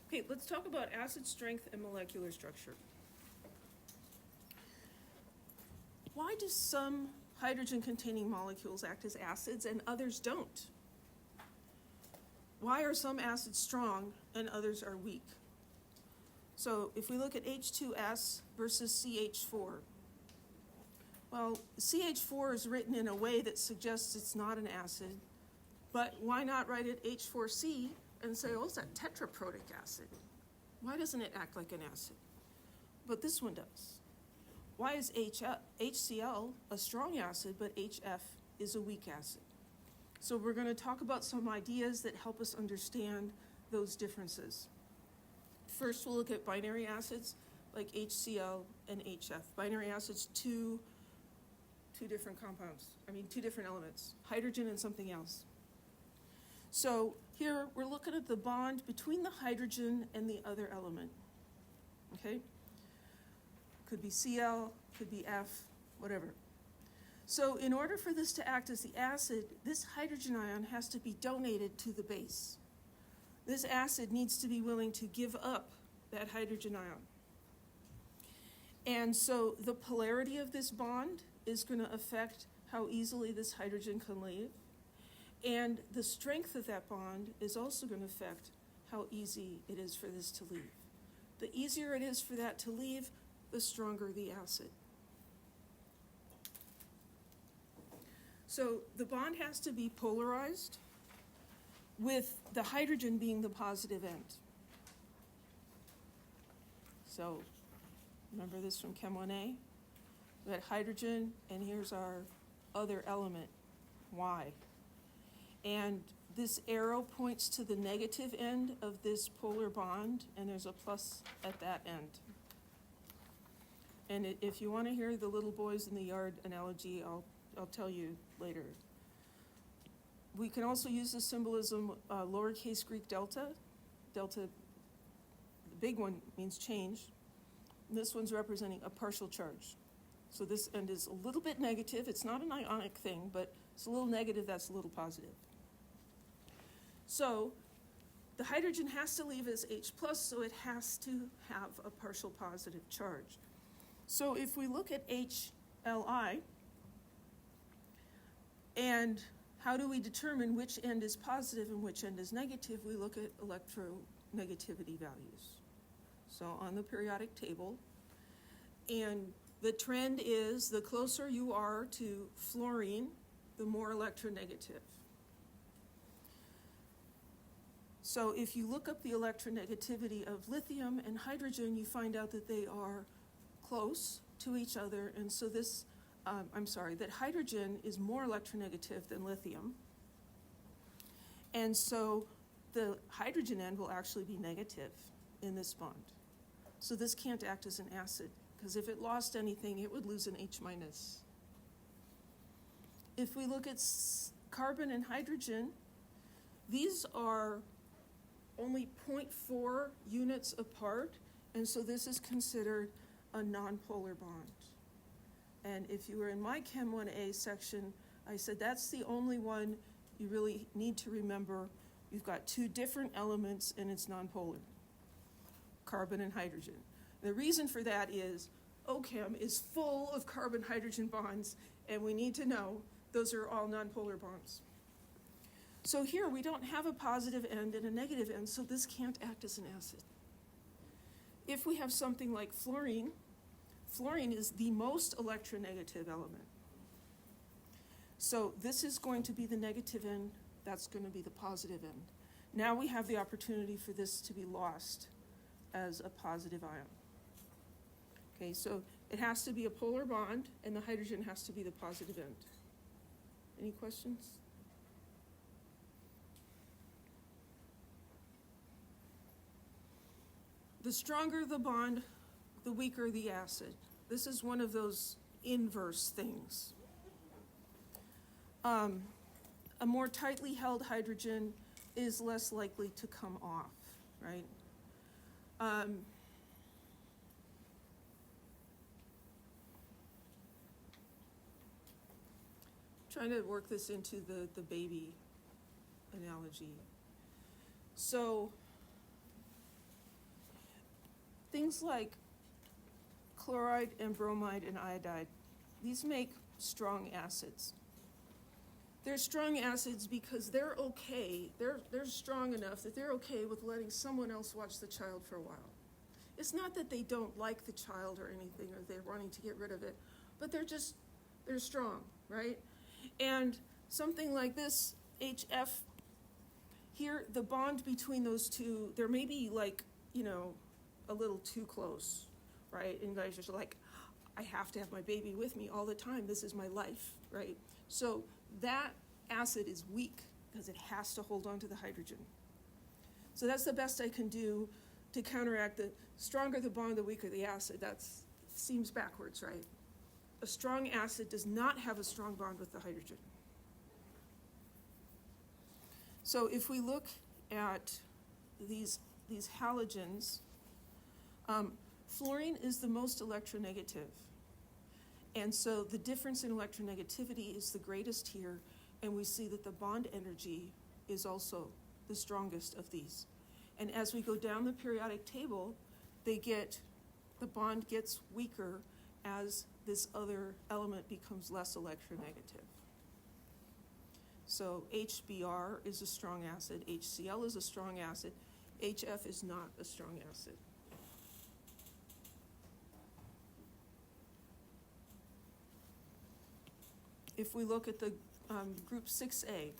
Okay, let's talk about acid strength and molecular structure. Why do some hydrogen-containing molecules act as acids and others don't? Why are some acids strong and others are weak? So if we look at H2S versus CH4, well, CH4 is written in a way that suggests it's not an acid, but why not write it H4C and say, oh, it's a tetraprotic acid? Why doesn't it act like an acid? But this one does. Why is HCl a strong acid, but HF is a weak acid? So we're going to talk about some ideas that help us understand those differences. First, we'll look at binary acids like HCl and HF. Binary acids, two different compounds. Two different elements, hydrogen and something else. So here we're looking at the bond between the hydrogen and the other element. Okay? Could be Cl, could be F, whatever. So in order for this to act as the acid, this hydrogen ion has to be donated to the base. This acid needs to be willing to give up that hydrogen ion. And so the polarity of this bond is going to affect how easily this hydrogen can leave. And the strength of that bond is also going to affect how easy it is for this to leave. The easier it is for that to leave, the stronger the acid. So the bond has to be polarized, with the hydrogen being the positive end. So remember this from Chem 1A? We had hydrogen, and here's our other element, Y. And this arrow points to the negative end of this polar bond, and there's a plus at that end. And if you want to hear the little boys in the yard analogy, I'll tell you later. We can also use the symbolism lowercase Greek delta. Delta, the big one, means change. And this one's representing a partial charge. So this end is a little bit negative. It's not an ionic thing, but it's a little negative, that's a little positive. So the hydrogen has to leave as H+, so it has to have a partial positive charge. So if we look at HLI, and how do we determine which end is positive and which end is negative? We look at electronegativity values. So on the periodic table, and the trend is the closer you are to fluorine, the more electronegative. So if you look up the electronegativity of lithium and hydrogen, you find out that they are close to each other, and so that hydrogen is more electronegative than lithium. And so the hydrogen end will actually be negative in this bond. So this can't act as an acid, because if it lost anything, it would lose an H-. If we look at carbon and hydrogen, these are only 0.4 units apart, and so this is considered a nonpolar bond. And if you were in my Chem 1A section, I said that's the only one you really need to remember. You've got two different elements and it's nonpolar, carbon and hydrogen. The reason for that is OChem is full of carbon-hydrogen bonds, and we need to know those are all nonpolar bonds. So here we don't have a positive end and a negative end, so this can't act as an acid. If we have something like fluorine, fluorine is the most electronegative element. So this is going to be the negative end, that's going to be the positive end. Now we have the opportunity for this to be lost as a positive ion. Okay, so it has to be a polar bond, and the hydrogen has to be the positive end. Any questions? The stronger the bond, the weaker the acid. This is one of those inverse things. A more tightly held hydrogen is less likely to come off, right? Trying to work this into the baby analogy. So things like chloride and bromide and iodide, these make strong acids. They're strong acids because they're okay, they're strong enough that they're okay with letting someone else watch the child for a while. It's not that they don't like the child or anything, or they're wanting to get rid of it, but they're strong, right? And something like this, HF, here, the bond between those two, there may be like, a little too close, right? And guys are like, I have to have my baby with me all the time. This is my life, right? So that acid is weak because it has to hold on to the hydrogen. So that's the best I can do to counteract the stronger the bond, the weaker the acid. That seems backwards, right? A strong acid does not have a strong bond with the hydrogen. So if we look at these halogens, fluorine is the most electronegative. And so the difference in electronegativity is the greatest here, and we see that the bond energy is also the strongest of these. And as we go down the periodic table, the bond gets weaker as this other element becomes less electronegative. So HBr is a strong acid, HCl is a strong acid, HF is not a strong acid. If we look at the group 6A,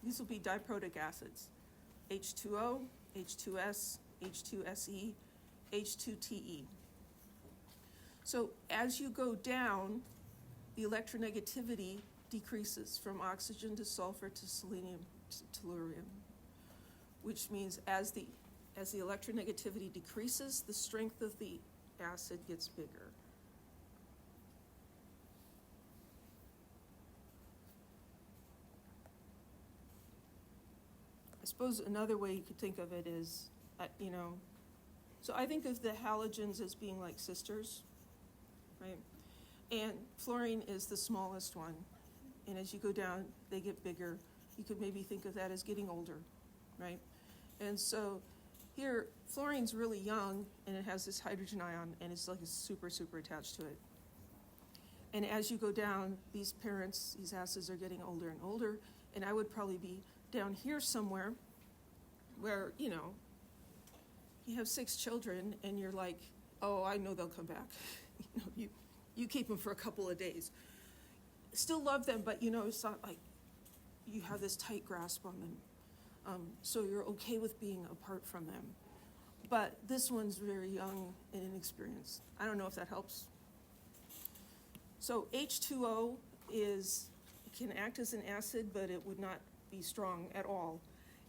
these will be diprotic acids, H2O, H2S, H2SE, H2TE. So as you go down, the electronegativity decreases from oxygen to sulfur to selenium to tellurium, which means as the electronegativity decreases, the strength of the acid gets bigger. I suppose another way you could think of it is, so I think of the halogens as being like sisters, right? And fluorine is the smallest one. And as you go down, they get bigger. You could maybe think of that as getting older, right? And so here, fluorine's really young, and it has this hydrogen ion, and it's like super, super attached to it. And as you go down, these acids are getting older and older, and I would probably be down here somewhere where, you have 6 children, and you're like, oh, I know they'll come back. You keep them for a couple of days. Still love them, but it's not like you have this tight grasp on them. So you're okay with being apart from them. But this one's very young and inexperienced. I don't know if that helps. So H2O can act as an acid, but it would not be strong at all.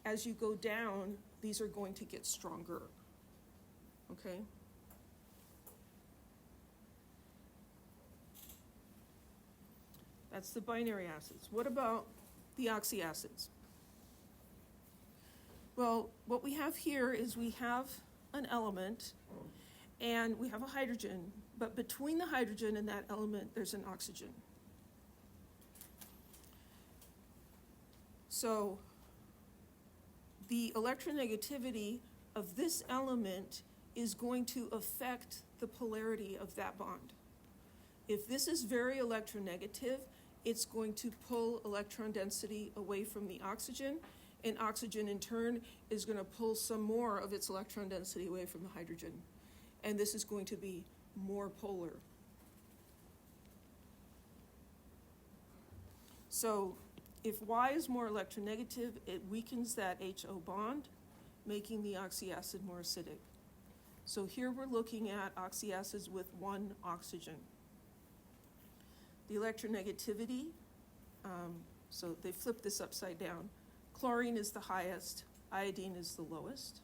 As you go down, these are going to get stronger. Okay? That's the binary acids. What about the oxyacids? Well, what we have here is we have an element and we have a hydrogen, but between the hydrogen and that element, there's an oxygen. So the electronegativity of this element is going to affect the polarity of that bond. If this is very electronegative, it's going to pull electron density away from the oxygen, and oxygen in turn is going to pull some more of its electron density away from the hydrogen. And this is going to be more polar. So if Y is more electronegative, it weakens that HO bond, making the oxyacid more acidic. So here we're looking at oxyacids with 1 oxygen. The electronegativity, so they flip this upside down. Chlorine is the highest, iodine is the lowest.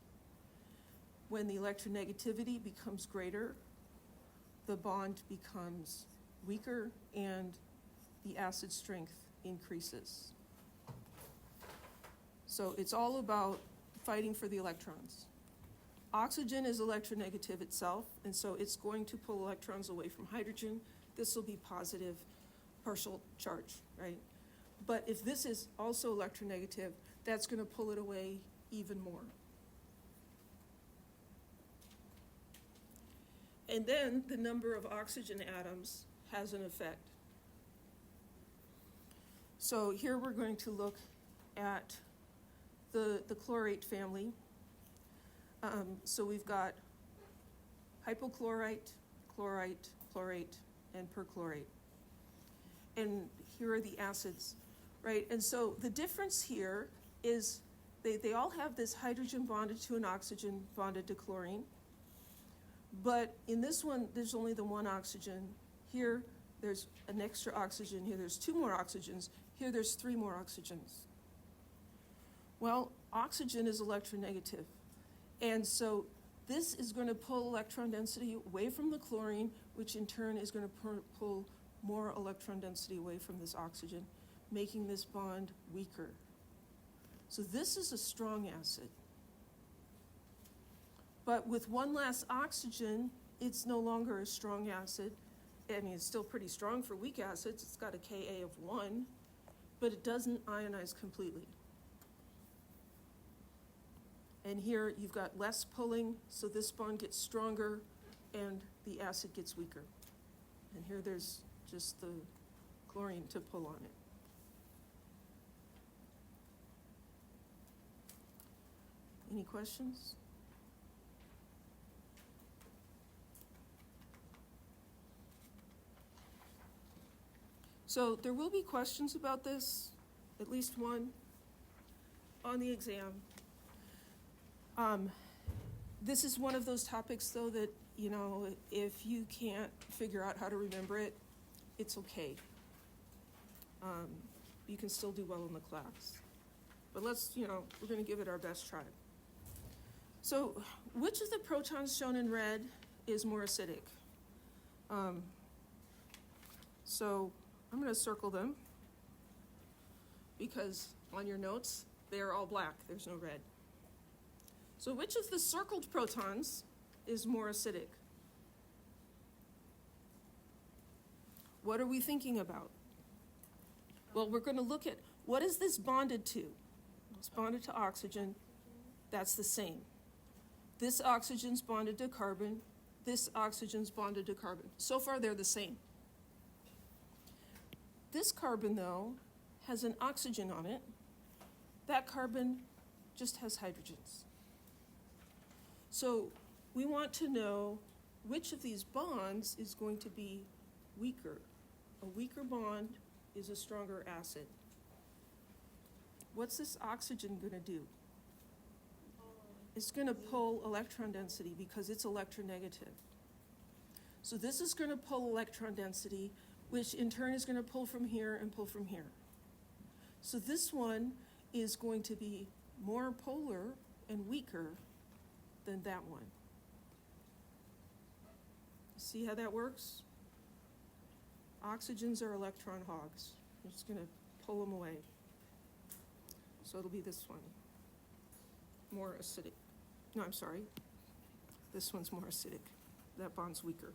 When the electronegativity becomes greater, the bond becomes weaker and the acid strength increases. So it's all about fighting for the electrons. Oxygen is electronegative itself, and so it's going to pull electrons away from hydrogen. This will be positive partial charge, right? But if this is also electronegative, that's going to pull it away even more. And then the number of oxygen atoms has an effect. So here we're going to look at the chlorate family. So we've got hypochlorite, chlorite, chlorate, and perchlorate. And here are the acids, right? And so the difference here is they all have this hydrogen bonded to an oxygen bonded to chlorine. But in this one, there's only the one oxygen. Here, there's an extra oxygen. Here, there's 2 more oxygens. Here, there's 3 more oxygens. Well, oxygen is electronegative. And so this is going to pull electron density away from the chlorine, which in turn is going to pull more electron density away from this oxygen, making this bond weaker. So this is a strong acid. But with one less oxygen, it's no longer a strong acid. I mean, it's still pretty strong for weak acids. It's got a Ka of 1, but it doesn't ionize completely. And here you've got less pulling, so this bond gets stronger and the acid gets weaker. And here there's just the chlorine to pull on it. Any questions? So there will be questions about this, at least one, on the exam. This is one of those topics, though, that, you know, if you can't figure out how to remember it, it's okay. You can still do well in the class. But let's, you know, we're going to give it our best try. So which of the protons shown in red is more acidic? So I'm going to circle them because on your notes, they are all black. There's no red. So which of the circled protons is more acidic? What are we thinking about? Well, we're going to look at what is this bonded to? It's bonded to oxygen. That's the same. This oxygen's bonded to carbon. This oxygen's bonded to carbon. So far, they're the same. This carbon, though, has an oxygen on it. That carbon just has hydrogens. So we want to know which of these bonds is going to be weaker. A weaker bond is a stronger acid. What's this oxygen going to do? It's going to pull electron density because it's electronegative. So this is going to pull electron density, which in turn is going to pull from here and pull from here. So this one is going to be more polar and weaker than that one. See how that works? Oxygens are electron hogs. I'm just going to pull them away. So it'll be this one, more acidic. No, I'm sorry. This one's more acidic. That bond's weaker.